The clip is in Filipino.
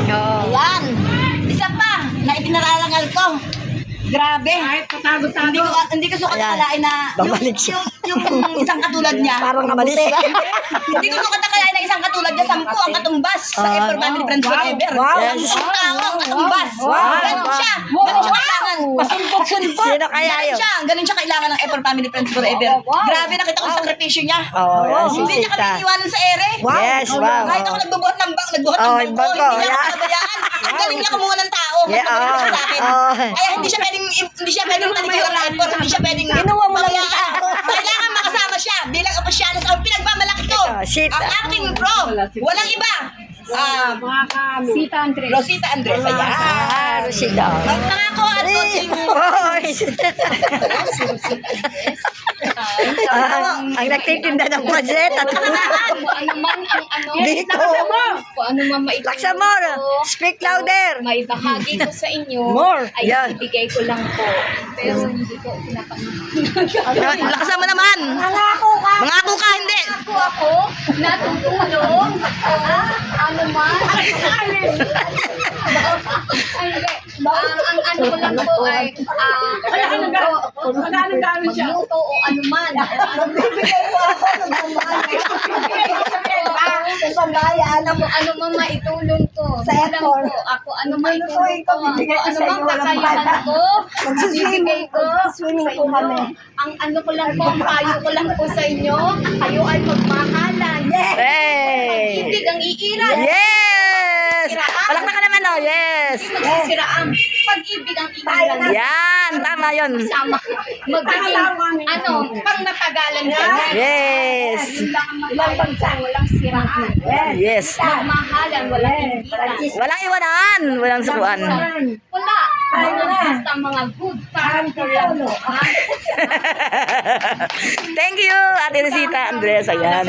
Ayan. Isa pa, na ipinararangal ko. Grabe. Hindi ko sukat akalain na yung isang katulad niya. Parang kamalis. Hindi ko sukat akalain na isang katulad niya, 10 ang katumbas sa Ever Family Friends Forever. Wow. Ang isang tao ang katumbas. Wow. Ganun siya. Ganun siya kailangan. Pasulpot. Sino kaya yun? Ganun siya kailangan ng Ever Family Friends Forever. Grabe, nakita ko yung sakripisyo niya. Hindi niya kami iwanan sa ere. Yes, wow. Kahit ako nagbubuhat ng bangko, hindi niya ako pinabayaan. Ang galing niya kumuha ng tao. Sa akin. Kaya hindi siya pwedeng talikuran ng effort, hindi siya pwedeng Inuwa mo lang yung tao. Kailangan makasama siya bilang opisyalis. Ang pinagmamalaki ko, ang aking pro, walang iba. Sita Andres. Rosita Andres, ayan. Rosita. Magpangako at coaching. Ang nagtitinda ng budget at Kung ano man ang ano. Biko. Kung ano man maitulong Laksa more. ko, Speak louder. may bahagi ko sa inyo. More. Ay Yan. ibigay ko lang po. Pero hindi ko pinapangako. Lakasan mo naman. Mangako ka, hindi. Ako natutulong. Ano man. Ay, hindi. Ang ano ko lang po ay magluto o ano man. Ano man maitulong ko. Bilang po ako ano maitulong ko. Ano man kakayahan ko. Bibigay ko. Ang ano ko lang po, ang payo ko lang po sa inyo. Kayo ay magmahalan. Hey! Ibig ang iiran. Yes! Palakpakan naman, oh. Yes! Siraan. Pag-ibig ang iiran. Yan! Tama yun. Sama. Magiging, pang natagalan ka. Yes! Walang siraan. Yes! Magmahalan, walang iiran. Walang iwanan. Walang sukuan. Wala. Basta mga good character lang po. Thank you, Ate Rosita Andres. Ayan.